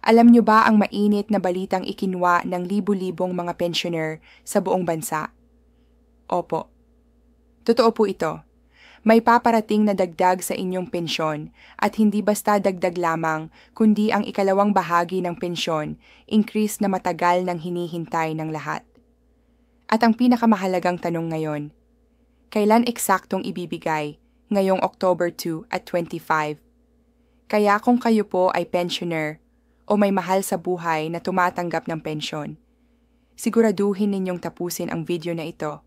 Alam niyo ba ang mainit na balitang ikinwa ng libu-libong mga pensioner sa buong bansa? Opo. Totoo po ito. May paparating na dagdag sa inyong pensyon at hindi basta dagdag lamang kundi ang ikalawang bahagi ng pensyon, increase na matagal nang hinihintay ng lahat. At ang pinakamahalagang tanong ngayon, kailan eksaktong ibibigay ngayong October 2 at 25? Kaya kung kayo po ay pensioner o may mahal sa buhay na tumatanggap ng pensyon, siguraduhin ninyong tapusin ang video na ito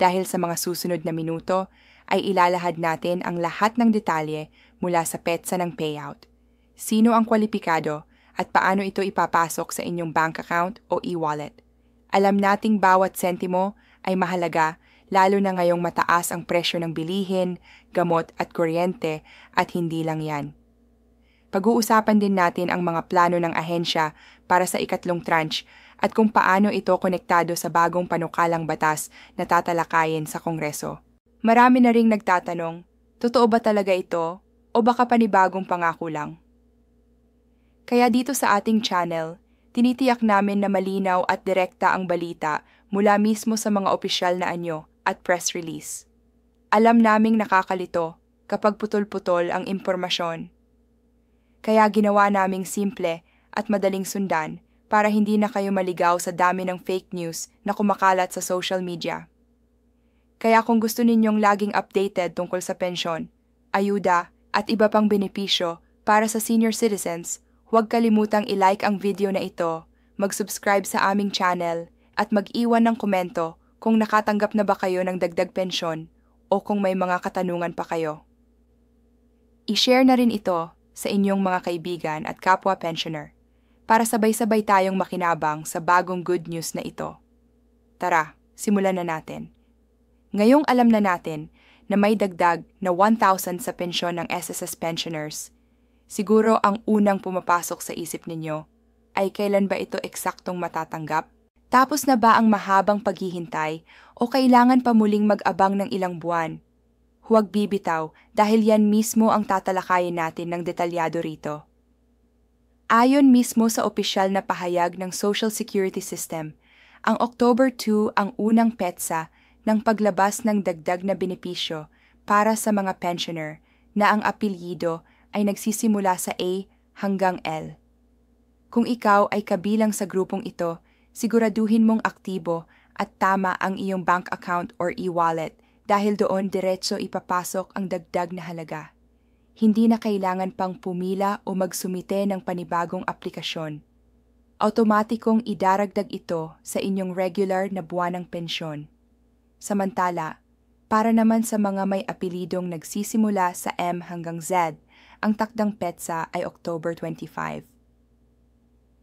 dahil sa mga susunod na minuto ay ilalahad natin ang lahat ng detalye mula sa petsa ng payout, sino ang kwalipikado at paano ito ipapasok sa inyong bank account o e-wallet. Alam nating bawat sentimo ay mahalaga lalo na ngayong mataas ang presyo ng bilihin, gamot at kuryente at hindi lang yan. Pag-uusapan din natin ang mga plano ng ahensya para sa ikatlong tranche at kung paano ito konektado sa bagong panukalang batas na tatalakayin sa Kongreso. Marami na ring nagtatanong, totoo ba talaga ito o baka panibagong pangako lang? Kaya dito sa ating channel, tinitiyak namin na malinaw at direkta ang balita mula mismo sa mga opisyal na anyo at press release. Alam naming nakakalito kapag putol-putol ang impormasyon. Kaya ginawa naming simple at madaling sundan para hindi na kayo maligaw sa dami ng fake news na kumakalat sa social media. Kaya kung gusto ninyong laging updated tungkol sa pensyon, ayuda at iba pang benepisyo para sa senior citizens, huwag kalimutang i-like ang video na ito, mag-subscribe sa aming channel at mag-iwan ng komento kung nakatanggap na ba kayo ng dagdag pensyon o kung may mga katanungan pa kayo. I-share na rin ito sa inyong mga kaibigan at kapwa pensioner para sabay-sabay tayong makinabang sa bagong good news na ito. Tara, simulan na natin. Ngayong alam na natin na may dagdag na 1,000 sa pensyon ng SSS pensioners, siguro ang unang pumapasok sa isip ninyo ay kailan ba ito eksaktong matatanggap? Tapos na ba ang mahabang paghihintay o kailangan pa muling mag-abang ng ilang buwan? Huwag bibitaw dahil yan mismo ang tatalakayin natin ng detalyado rito. Ayon mismo sa opisyal na pahayag ng Social Security System, ang October 2 ang unang petsa ng paglabas ng dagdag na benepisyo para sa mga pensioner na ang apelyido ay nagsisimula sa A hanggang L. Kung ikaw ay kabilang sa grupong ito, siguraduhin mong aktibo at tama ang iyong bank account or e-wallet dahil doon diretso ipapasok ang dagdag na halaga. Hindi na kailangan pang pumila o magsumite ng panibagong aplikasyon. Automatikong idaragdag ito sa inyong regular na buwanang pensyon. Samantala, para naman sa mga may apelidong nagsisimula sa M hanggang Z, ang takdang petsa ay October 25.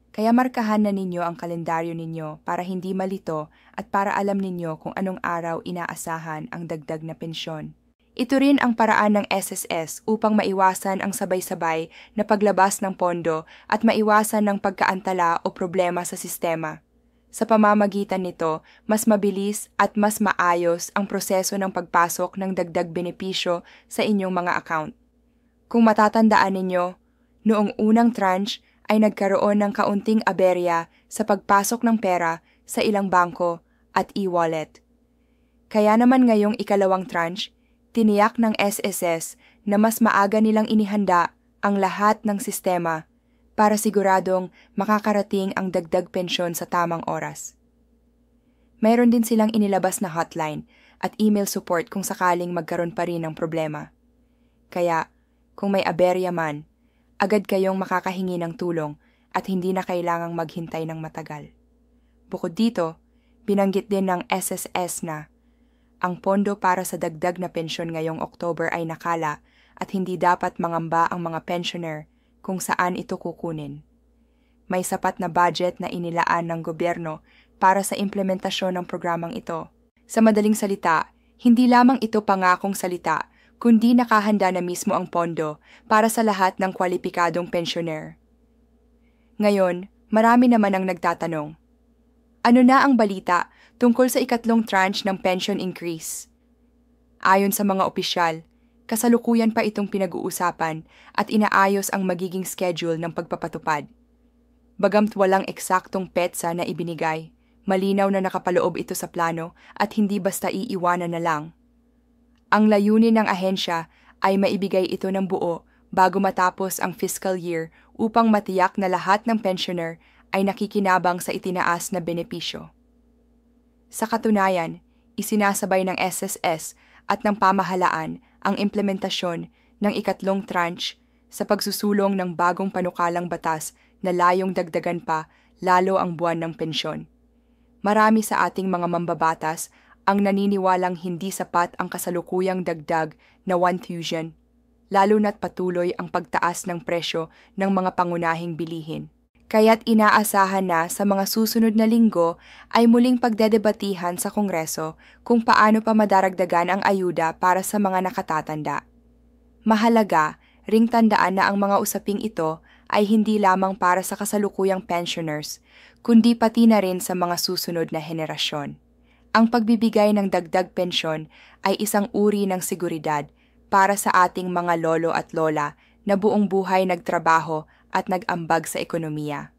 Kaya markahan na ninyo ang kalendaryo ninyo para hindi malito at para alam ninyo kung anong araw inaasahan ang dagdag na pensyon. Ito rin ang paraan ng SSS upang maiwasan ang sabay-sabay na paglabas ng pondo at maiwasan ng pagkaantala o problema sa sistema. Sa pamamagitan nito, mas mabilis at mas maayos ang proseso ng pagpasok ng dagdag benepisyo sa inyong mga account. Kung matatandaan ninyo, noong unang tranche ay nagkaroon ng kaunting aberya sa pagpasok ng pera sa ilang bangko at e-wallet. Kaya naman ngayong ikalawang tranche, tiniyak ng SSS na mas maaga nilang inihanda ang lahat ng sistema para siguradong makakarating ang dagdag pensyon sa tamang oras. Mayroon din silang inilabas na hotline at email support kung sakaling magkaroon pa rin ng problema. Kaya, kung may aberya man, agad kayong makakahingi ng tulong at hindi na kailangang maghintay ng matagal. Bukod dito, binanggit din ng SSS na ang pondo para sa dagdag na pensyon ngayong October ay nakala at hindi dapat mangamba ang mga pensioner kung saan ito kukunin. May sapat na budget na inilaan ng gobyerno para sa implementasyon ng programang ito. Sa madaling salita, hindi lamang ito pangakong salita, kundi nakahanda na mismo ang pondo para sa lahat ng kwalipikadong pensioner. Ngayon, marami naman ang nagtatanong, ano na ang balita tungkol sa ikatlong tranche ng pension increase? Ayon sa mga opisyal, kasalukuyan pa itong pinag-uusapan at inaayos ang magiging schedule ng pagpapatupad. Bagamat walang eksaktong petsa na ibinigay, malinaw na nakapaloob ito sa plano at hindi basta iiwanan na lang. Ang layunin ng ahensya ay maibigay ito ng buo bago matapos ang fiscal year upang matiyak na lahat ng pensioner ay nakikinabang sa itinaas na benepisyo. Sa katunayan, isinasabay ng SSS at ng pamahalaan ang implementasyon ng ikatlong tranche sa pagsusulong ng bagong panukalang batas na layong dagdagan pa lalo ang buwan ng pensyon. Marami sa ating mga mambabatas ang naniniwalang hindi sapat ang kasalukuyang dagdag na 1,000, lalo na't patuloy ang pagtaas ng presyo ng mga pangunahing bilihin. Kaya't inaasahan na sa mga susunod na linggo ay muling pagdedebatihan sa Kongreso kung paano pa madaragdagan ang ayuda para sa mga nakatatanda. Mahalaga ring tandaan na ang mga usaping ito ay hindi lamang para sa kasalukuyang pensioners, kundi pati na rin sa mga susunod na henerasyon. Ang pagbibigay ng dagdag pensyon ay isang uri ng seguridad para sa ating mga lolo at lola na buong buhay nagtrabaho at nag-ambag sa ekonomiya.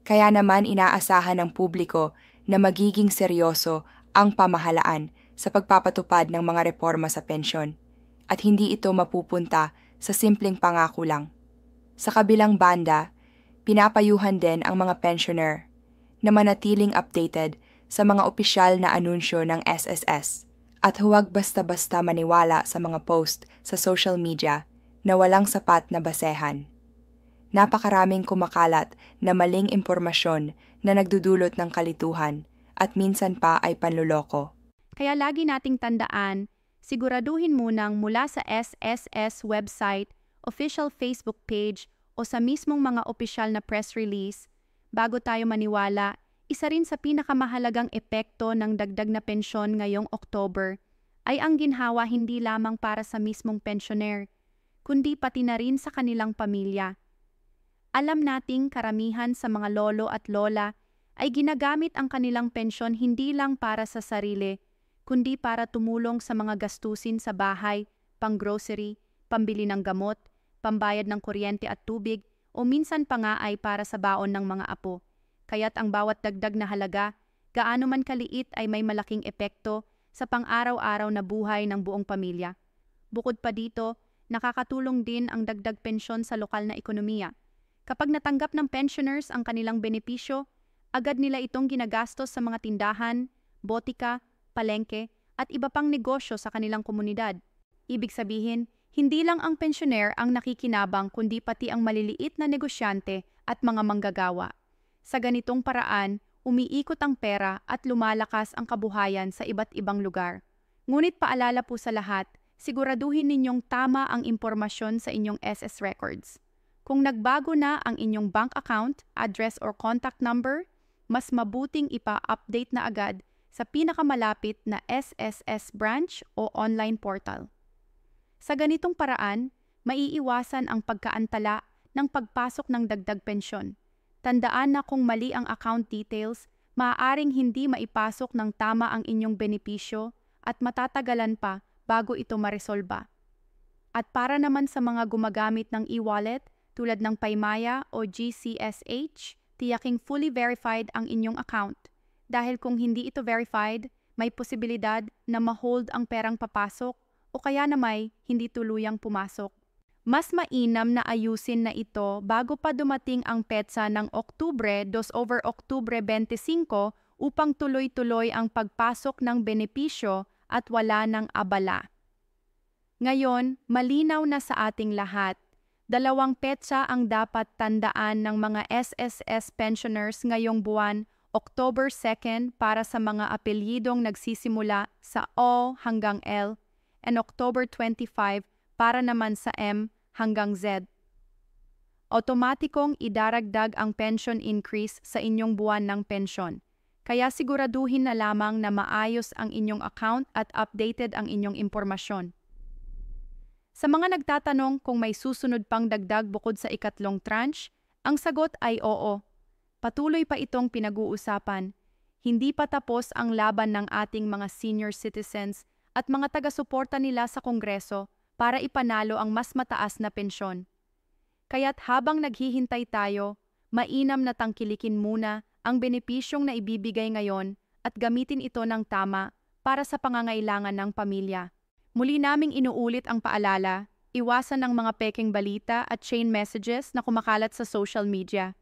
Kaya naman inaasahan ng publiko na magiging seryoso ang pamahalaan sa pagpapatupad ng mga reforma sa pensyon at hindi ito mapupunta sa simpleng pangako lang. Sa kabilang banda, pinapayuhan din ang mga pensioner na manatiling updated sa mga opisyal na anunsyo ng SSS at huwag basta-basta maniwala sa mga post sa social media na walang sapat na basehan. Napakaraming kumakalat na maling impormasyon na nagdudulot ng kalituhan at minsan pa ay panluloko. Kaya lagi nating tandaan, siguraduhin munang mula sa SSS website, official Facebook page o sa mismong mga opisyal na press release, bago tayo maniwala, isa rin sa pinakamahalagang epekto ng dagdag na pensyon ngayong October ay ang ginhawa hindi lamang para sa mismong pensioner, kundi pati na rin sa kanilang pamilya. Alam nating karamihan sa mga lolo at lola ay ginagamit ang kanilang pensyon hindi lang para sa sarili, kundi para tumulong sa mga gastusin sa bahay, pang-grocery, pambili ng gamot, pambayad ng kuryente at tubig, o minsan pa nga ay para sa baon ng mga apo. Kaya't ang bawat dagdag na halaga, gaano man kaliit ay may malaking epekto sa pang-araw-araw na buhay ng buong pamilya. Bukod pa dito, nakakatulong din ang dagdag pensyon sa lokal na ekonomiya. Kapag natanggap ng pensioners ang kanilang benepisyo, agad nila itong ginagastos sa mga tindahan, botika, palengke, at iba pang negosyo sa kanilang komunidad. Ibig sabihin, hindi lang ang pensioner ang nakikinabang kundi pati ang maliliit na negosyante at mga manggagawa. Sa ganitong paraan, umiikot ang pera at lumalakas ang kabuhayan sa iba't ibang lugar. Ngunit paalala po sa lahat, siguraduhin ninyong tama ang impormasyon sa inyong SS records. Kung nagbago na ang inyong bank account, address or contact number, mas mabuting ipa-update na agad sa pinakamalapit na SSS branch o online portal. Sa ganitong paraan, maiiwasan ang pagkaantala ng pagpasok ng dagdag pensyon. Tandaan na kung mali ang account details, maaaring hindi maipasok ng tama ang inyong benepisyo at matatagalan pa bago ito maresolba. At para naman sa mga gumagamit ng e-wallet, tulad ng Paymaya o GCSH, tiyaking fully verified ang inyong account. Dahil kung hindi ito verified, may posibilidad na ma-hold ang perang papasok o kaya na may hindi tuluyang pumasok. Mas mainam na ayusin na ito bago pa dumating ang petsa ng Oktubre 25 upang tuloy-tuloy ang pagpasok ng benepisyo at wala ng abala. Ngayon, malinaw na sa ating lahat. Dalawang petsa ang dapat tandaan ng mga SSS pensioners ngayong buwan, October 2 para sa mga apelyidong nagsisimula sa O hanggang L, and October 25 para naman sa M hanggang Z. Otomatikong idaragdag ang pension increase sa inyong buwan ng pensyon, kaya siguraduhin na lamang na maayos ang inyong account at updated ang inyong impormasyon. Sa mga nagtatanong kung may susunod pang dagdag bukod sa ikatlong tranche, ang sagot ay oo. Patuloy pa itong pinag-uusapan. Hindi pa tapos ang laban ng ating mga senior citizens at mga taga-suporta nila sa Kongreso para ipanalo ang mas mataas na pensyon. Kaya't habang naghihintay tayo, mainam na tangkilikin muna ang benepisyong na ibibigay ngayon at gamitin ito ng tama para sa pangangailangan ng pamilya. Muli naming inuulit ang paalala, iwasan ang mga pekeng balita at chain messages na kumakalat sa social media.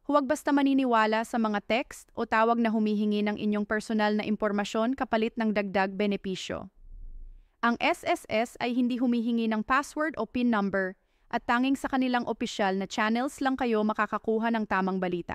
Huwag basta maniniwala sa mga text o tawag na humihingi ng inyong personal na impormasyon kapalit ng dagdag benepisyo. Ang SSS ay hindi humihingi ng password o PIN number at tanging sa kanilang opisyal na channels lang kayo makakakuha ng tamang balita.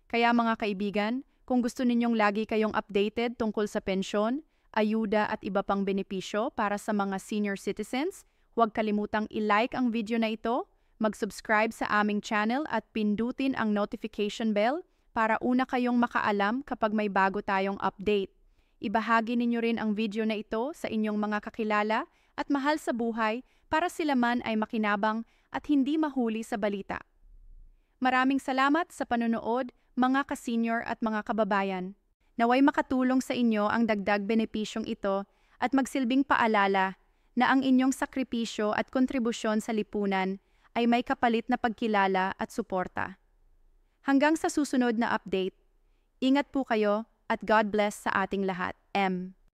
Kaya mga kaibigan, kung gusto ninyong lagi kayong updated tungkol sa pensyon, ayuda at iba pang benepisyo para sa mga senior citizens, huwag kalimutang i-like ang video na ito, mag-subscribe sa aming channel at pindutin ang notification bell para una kayong makaalam kapag may bago tayong update. Ibahagi ninyo rin ang video na ito sa inyong mga kakilala at mahal sa buhay para sila man ay makinabang at hindi mahuli sa balita. Maraming salamat sa panonood, mga ka-senior at mga kababayan. Naway makatulong sa inyo ang dagdag benepisyong ito at magsilbing paalala na ang inyong sakripisyo at kontribusyon sa lipunan ay may kapalit na pagkilala at suporta. Hanggang sa susunod na update, ingat po kayo at God bless sa ating lahat. M.